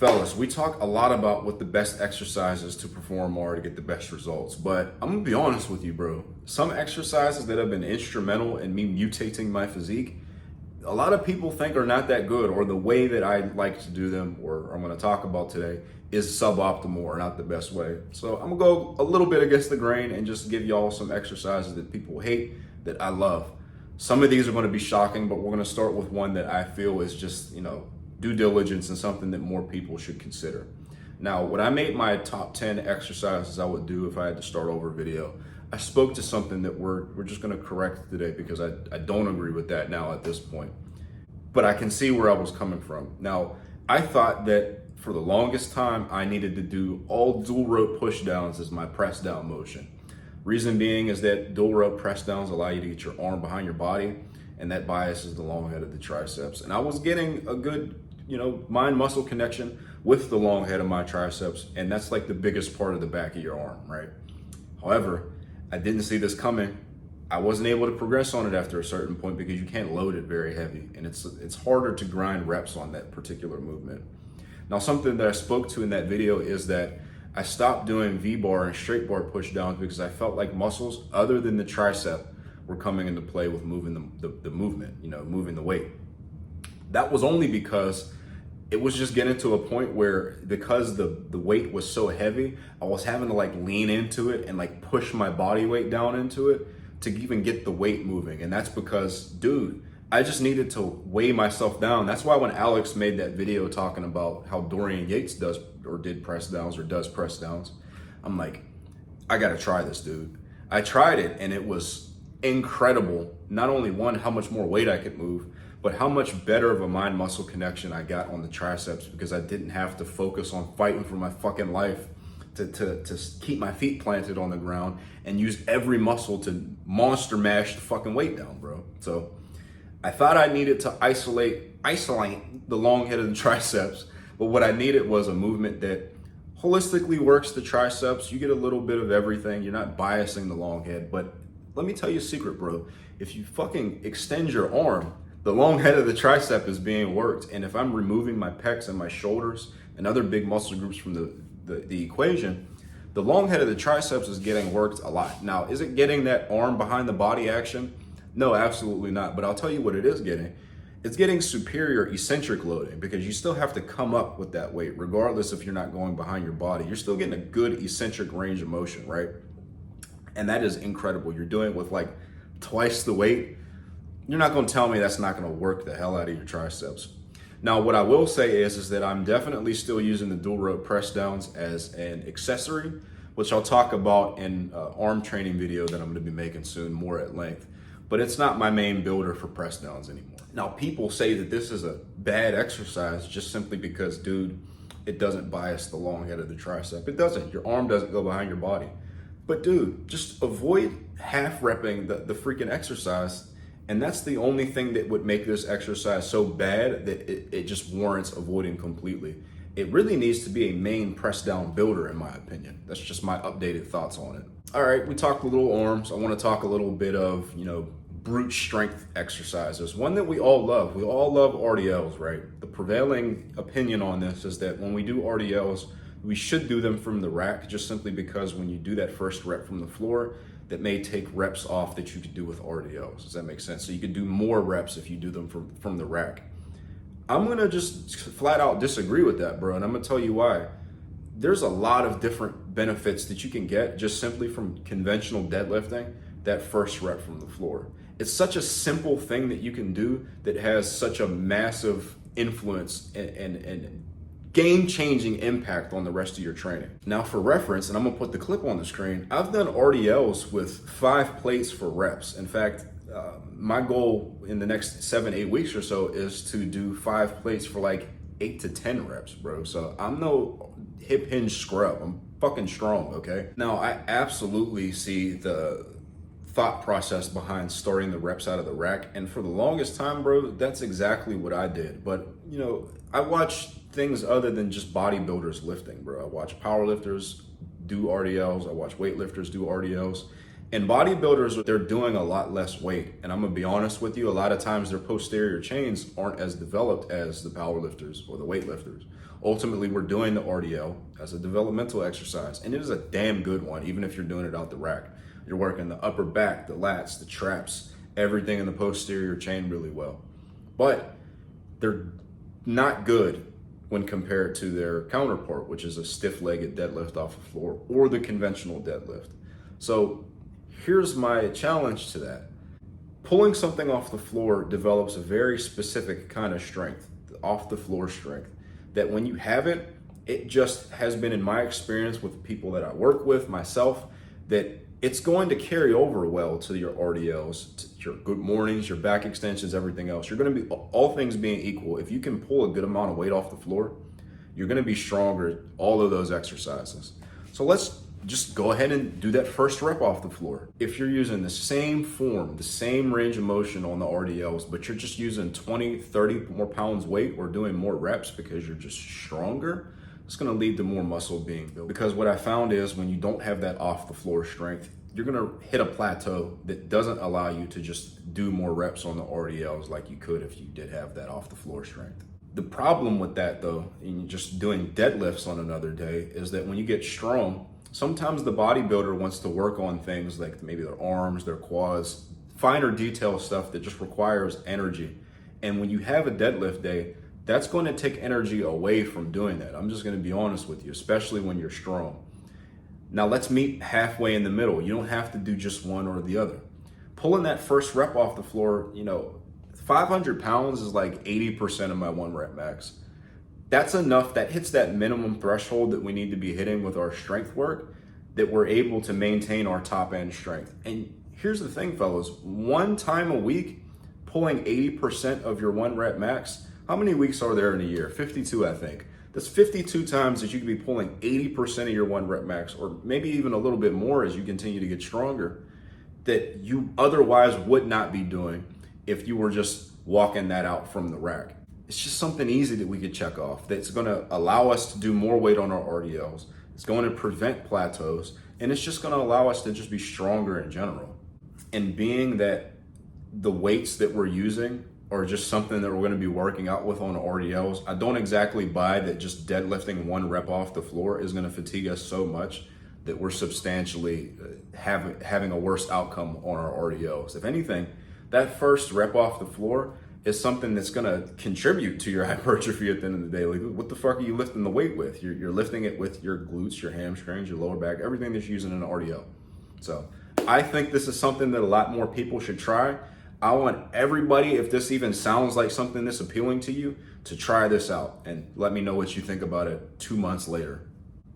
Fellas, we talk a lot about what the best exercises to perform are to get the best results, but I'm gonna be honest with you, bro. Some exercises that have been instrumental in me mutating my physique, a lot of people think are not that good, or the way that I like to do them, or I'm gonna talk about today, is suboptimal or not the best way. So I'm gonna go a little bit against the grain and just give y'all some exercises that people hate that I love. Some of these are gonna be shocking, but we're gonna start with one that I feel is just, due diligence and something that more people should consider. Now, when I made my top 10 exercises I would do if I had to start over video, I spoke to something that we're just gonna correct today because I don't agree with that now at this point. But I can see where I was coming from. Now, I thought that for the longest time, I needed to do all dual rope push downs as my press down motion. Reason being is that dual rope press downs allow you to get your arm behind your body, and that biases the long head of the triceps. And I was getting a good mind muscle connection with the long head of my triceps, and that's like the biggest part of the back of your arm, right? However, I didn't see this coming. I wasn't able to progress on it after a certain point because you can't load it very heavy, and it's harder to grind reps on that particular movement. Now, something that I spoke to in that video is that I stopped doing V-bar and straight bar push downs because I felt like muscles other than the tricep were coming into play with moving the movement, moving the weight. That was only because it was just getting to a point where, because the weight was so heavy, I was having to like lean into it and like push my body weight down into it to even get the weight moving. And that's because, dude, I just needed to weigh myself down. That's why when Alex made that video talking about how Dorian Yates does press downs, I'm like, I gotta try this, dude. I tried it and it was incredible. Not only one, how much more weight I could move, but how much better of a mind muscle connection I got on the triceps because I didn't have to focus on fighting for my fucking life to keep my feet planted on the ground and use every muscle to monster mash the fucking weight down, bro. So I thought I needed to isolate the long head of the triceps, but what I needed was a movement that holistically works the triceps. You get a little bit of everything. You're not biasing the long head, but let me tell you a secret, bro. If you fucking extend your arm, the long head of the tricep is being worked. And if I'm removing my pecs and my shoulders and other big muscle groups from the equation, the long head of the triceps is getting worked a lot. Now, is it getting that arm behind the body action? No, absolutely not. But I'll tell you what it is getting. It's getting superior eccentric loading because you still have to come up with that weight, regardless if you're not going behind your body. You're still getting a good eccentric range of motion, right? And that is incredible. You're doing it with like twice the weight. You're not going to tell me that's not going to work the hell out of your triceps. Now, what I will say is that I'm definitely still using the dual rope press downs as an accessory, which I'll talk about in an arm training video that I'm going to be making soon, more at length. But it's not my main builder for press downs anymore. Now, people say that this is a bad exercise just simply because, dude, it doesn't bias the long head of the tricep. It doesn't. Your arm doesn't go behind your body. But dude, just avoid half repping the freaking exercise. And that's the only thing that would make this exercise so bad that it just warrants avoiding completely. It really needs to be a main press down builder, in my opinion. That's just my updated thoughts on it. All right, we talked a little arms. I want to talk a little bit of, brute strength exercises. One that we all love. We all love RDLs, right? The prevailing opinion on this is that when we do RDLs, we should do them from the rack, just simply because when you do that first rep from the floor, that may take reps off that you could do with RDLs. Does that make sense? So you could do more reps if you do them from the rack. I'm gonna just flat out disagree with that, bro, and I'm gonna tell you why. There's a lot of different benefits that you can get just simply from conventional deadlifting, that first rep from the floor. It's such a simple thing that you can do that has such a massive influence and game-changing impact on the rest of your training. Now, for reference, and I'm gonna put the clip on the screen, I've done RDLs with 5 plates for reps. In fact, my goal in the next 7-8 weeks or so is to do 5 plates for like 8 to 10 reps, bro. So I'm no hip hinge scrub. I'm fucking strong, okay? Now, I absolutely see the thought process behind starting the reps out of the rack. And for the longest time, bro, that's exactly what I did. But, I watch things other than just bodybuilders lifting, bro. I watch powerlifters do RDLs. I watch weightlifters do RDLs. And bodybuilders, they're doing a lot less weight. And I'm gonna be honest with you, a lot of times their posterior chains aren't as developed as the powerlifters or the weightlifters. Ultimately, we're doing the RDL as a developmental exercise, and it is a damn good one, even if you're doing it out the rack. You're working the upper back, the lats, the traps, everything in the posterior chain really well. But they're not good when compared to their counterpart, which is a stiff-legged deadlift off the floor or the conventional deadlift. So here's my challenge to that. Pulling something off the floor develops a very specific kind of strength, off the floor strength, that when you have it, it just has been in my experience with people that I work with, myself, that it's going to carry over well to your RDLs, to your good mornings, your back extensions, everything else. You're going to be, all things being equal, if you can pull a good amount of weight off the floor, you're going to be stronger at all of those exercises. So let's just go ahead and do that first rep off the floor. If you're using the same form, the same range of motion on the RDLs, but you're just using 20, 30 more pounds weight or doing more reps because you're just stronger, it's gonna lead to more muscle being built. Because what I found is when you don't have that off the floor strength, you're gonna hit a plateau that doesn't allow you to just do more reps on the RDLs like you could if you did have that off the floor strength. The problem with that though, in just doing deadlifts on another day, is that when you get strong, sometimes the bodybuilder wants to work on things like maybe their arms, their quads, finer detail stuff that just requires energy. And when you have a deadlift day, that's going to take energy away from doing that. I'm just going to be honest with you, especially when you're strong. Now let's meet halfway in the middle. You don't have to do just one or the other. Pulling that first rep off the floor, 500 pounds is like 80% of my 1 rep max. That's enough, that hits that minimum threshold that we need to be hitting with our strength work, that we're able to maintain our top end strength. And here's the thing, fellas, 1 time a week, pulling 80% of your 1 rep max, how many weeks are there in a year? 52, I think. That's 52 times that you could be pulling 80% of your 1 rep max, or maybe even a little bit more as you continue to get stronger, that you otherwise would not be doing if you were just walking that out from the rack. It's just something easy that we could check off that's gonna allow us to do more weight on our RDLs. It's going to prevent plateaus, and it's just gonna allow us to just be stronger in general. And being that the weights that we're using are just something that we're gonna be working out with on the RDLs, I don't exactly buy that just deadlifting 1 rep off the floor is gonna fatigue us so much that we're substantially having a worse outcome on our RDLs. If anything, that first rep off the floor is something that's gonna contribute to your hypertrophy at the end of the day. Like, what the fuck are you lifting the weight with? You're lifting it with your glutes, your hamstrings, your lower back, everything that's using in an RDL. So I think this is something that a lot more people should try. I want everybody, if this even sounds like something that's appealing to you, to try this out and let me know what you think about it 2 months later.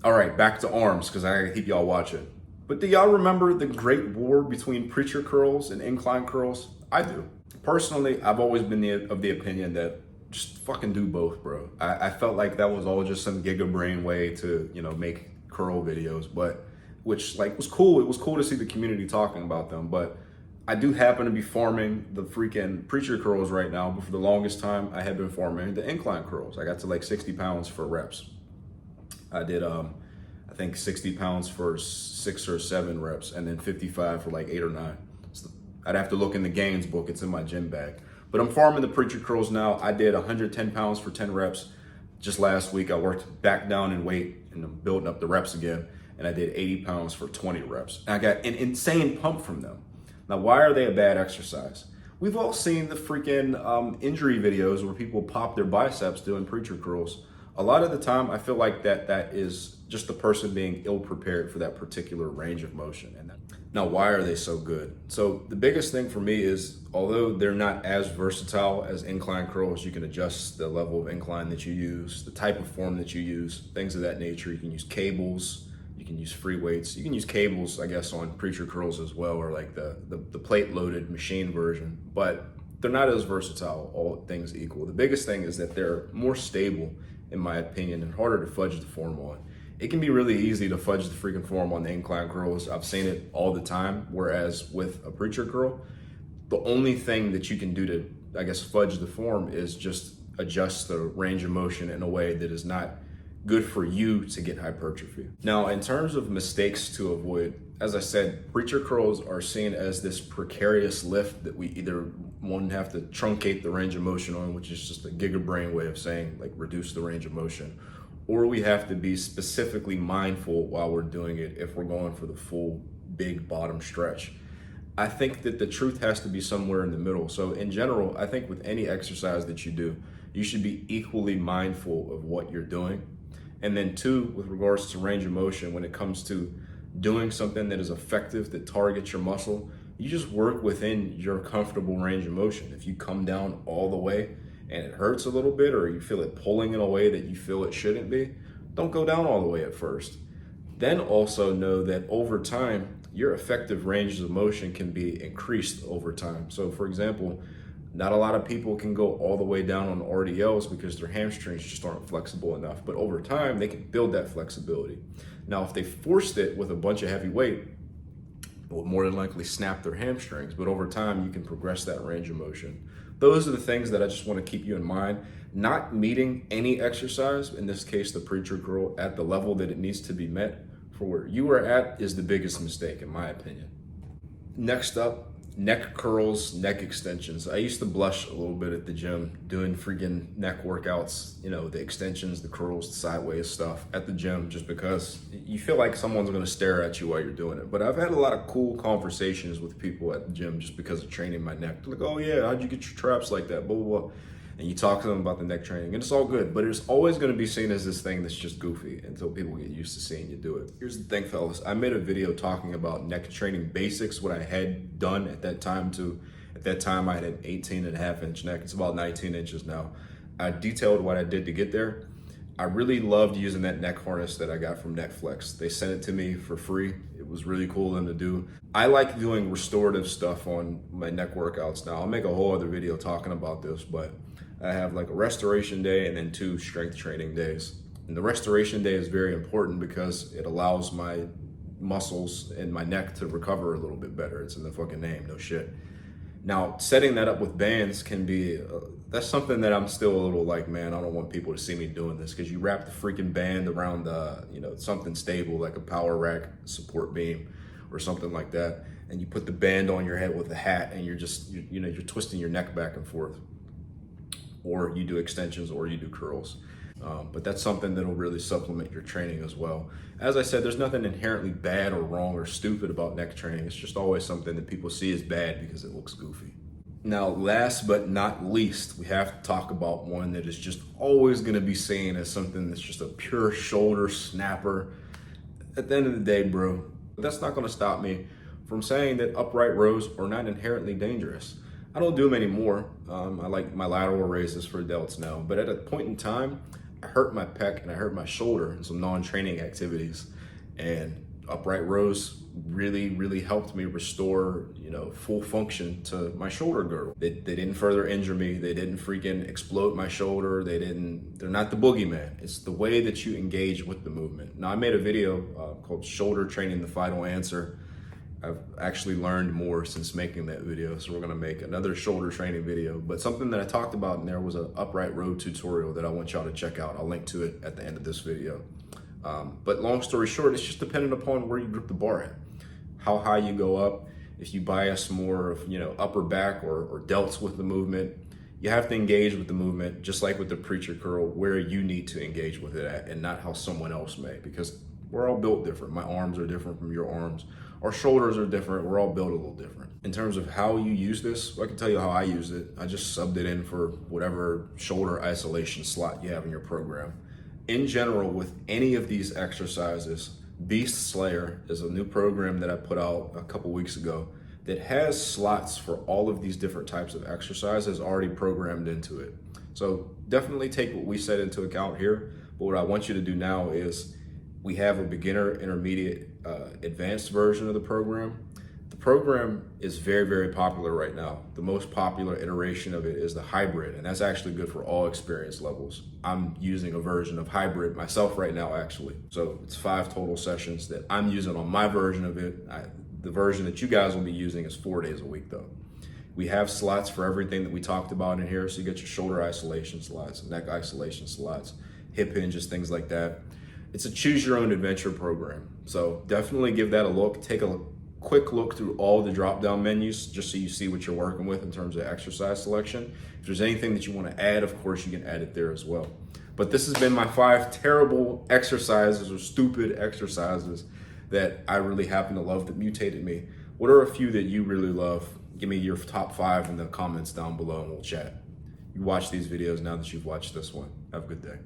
All right, back to arms, because I gotta keep y'all watching. But do y'all remember the great war between preacher curls and incline curls? I do. Personally, I've always been of the opinion that just fucking do both, bro. I felt like that was all just some giga-brain way to, make curl videos, but which was cool. It was cool to see the community talking about them, but I do happen to be farming the freaking preacher curls right now, but for the longest time, I had been farming the incline curls. I got to like 60 pounds for reps. I did, I think 60 pounds for 6 or 7 reps, and then 55 for like 8 or 9. So I'd have to look in the gains book. It's in my gym bag. But I'm farming the preacher curls now. I did 110 pounds for 10 reps. Just last week, I worked back down in weight and I'm building up the reps again. And I did 80 pounds for 20 reps. And I got an insane pump from them. Now, why are they a bad exercise? We've all seen the freaking injury videos where people pop their biceps doing preacher curls. A lot of the time, I feel like that is just the person being ill-prepared for that particular range of motion. And now, why are they so good? So the biggest thing for me is, although they're not as versatile as incline curls, you can adjust the level of incline that you use, the type of form that you use, things of that nature. You can use cables, you can use free weights. You can use cables, I guess, on preacher curls as well, or like the plate-loaded machine version, but they're not as versatile, all things equal. The biggest thing is that they're more stable, in my opinion, and harder to fudge the form on. It can be really easy to fudge the freaking form on the incline curls. I've seen it all the time, whereas with a preacher curl, the only thing that you can do to, I guess, fudge the form is just adjust the range of motion in a way that is not good for you to get hypertrophy. Now, in terms of mistakes to avoid, as I said, preacher curls are seen as this precarious lift that we either one have to truncate the range of motion on, which is just a giga-brain way of saying like reduce the range of motion, or we have to be specifically mindful while we're doing it if we're going for the full big bottom stretch. I think that the truth has to be somewhere in the middle. So in general, I think with any exercise that you do, you should be equally mindful of what you're doing. And then two, with regards to range of motion, when it comes to doing something that is effective, that targets your muscle, you just work within your comfortable range of motion. If you come down all the way and it hurts a little bit, or you feel it pulling in a way that you feel it shouldn't be, don't go down all the way at first. Then also know that over time, your effective ranges of motion can be increased over time. So for example, not a lot of people can go all the way down on RDLs because their hamstrings just aren't flexible enough. But over time, they can build that flexibility. Now, if they forced it with a bunch of heavy weight, it will more than likely snap their hamstrings. But over time, you can progress that range of motion. Those are the things that I just want to keep you in mind. Not meeting any exercise, in this case, the preacher curl, at the level that it needs to be met for where you are at is the biggest mistake, in my opinion. Next up, neck curls, neck extensions. I used to blush a little bit at the gym doing freaking neck workouts, you know, the extensions, the curls, the sideways stuff at the gym, just because you feel like someone's gonna stare at you while you're doing it. But I've had a lot of cool conversations with people at the gym just because of training my neck. They're like, oh yeah, how'd you get your traps like that, blah, blah, blah. And you talk to them about the neck training, and it's all good, but it's always gonna be seen as this thing that's just goofy until people get used to seeing you do it. Here's the thing, fellas. I made a video talking about neck training basics, what I had done at that time at that time I had an 18.5-inch neck. It's about 19 inches now. I detailed what I did to get there. I really loved using that neck harness that I got from Netflix. They sent it to me for free. It was really cool of them to do. I like doing restorative stuff on my neck workouts now. I'll make a whole other video talking about this, but I have like a restoration day and then 2 strength training days. And the restoration day is very important because it allows my muscles in my neck to recover a little bit better. It's in the fucking name, no shit. Now, setting that up with bands can be, that's something that I'm still a little like, man, I don't want people to see me doing this, because you wrap the freaking band around, something stable like a power rack support beam or something like that, and you put the band on your head with a hat, and you're just, you're twisting your neck back and forth. Or you do extensions, or you do curls. But that's something that'll really supplement your training as well. As I said, there's nothing inherently bad or wrong or stupid about neck training. It's just always something that people see as bad because it looks goofy. Now, last but not least, we have to talk about one that is just always gonna be seen as something that's just a pure shoulder snapper. At the end of the day, bro, that's not gonna stop me from saying that upright rows are not inherently dangerous. I don't do them anymore. I like my lateral raises for adults now, but at a point in time, I hurt my pec and I hurt my shoulder in some non-training activities, and upright rows really, really helped me restore, full function to my shoulder girdle. They didn't further injure me. They didn't freaking explode my shoulder. They're not the boogeyman. It's the way that you engage with the movement. Now, I made a video called Shoulder Training, the Final Answer. I've actually learned more since making that video, so we're gonna make another shoulder training video. But something that I talked about in there was an upright row tutorial that I want y'all to check out. I'll link to it at the end of this video. But long story short, it's just dependent upon where you grip the bar at, how high you go up. If you bias more of upper back or delts with the movement, you have to engage with the movement, just like with the preacher curl, where you need to engage with it at, and not how someone else may, because we're all built different. My arms are different from your arms. Our shoulders are different. We're all built a little different. In terms of how you use this, I can tell you how I used it. I just subbed it in for whatever shoulder isolation slot you have in your program. In general, with any of these exercises, Beast Slayer is a new program that I put out a couple weeks ago that has slots for all of these different types of exercises already programmed into it. So definitely take what we set into account here. But what I want you to do now is, we have a beginner, intermediate, advanced version of the program. The program is very, very popular right now. The most popular iteration of it is the hybrid, and that's actually good for all experience levels. I'm using a version of hybrid myself right now, actually. So it's 5 total sessions that I'm using on my version of it. The version that you guys will be using is 4 days a week though. We have slots for everything that we talked about in here. So you get your shoulder isolation slots, neck isolation slots, hip hinges, things like that. It's a choose your own adventure program. So definitely give that a look. Take a quick look through all the drop-down menus just so you see what you're working with in terms of exercise selection. If there's anything that you want to add, of course, you can add it there as well. But this has been my 5 terrible exercises or stupid exercises that I really happen to love that mutated me. What are a few that you really love? Give me your top 5 in the comments down below and we'll chat. You watch these videos now that you've watched this one. Have a good day.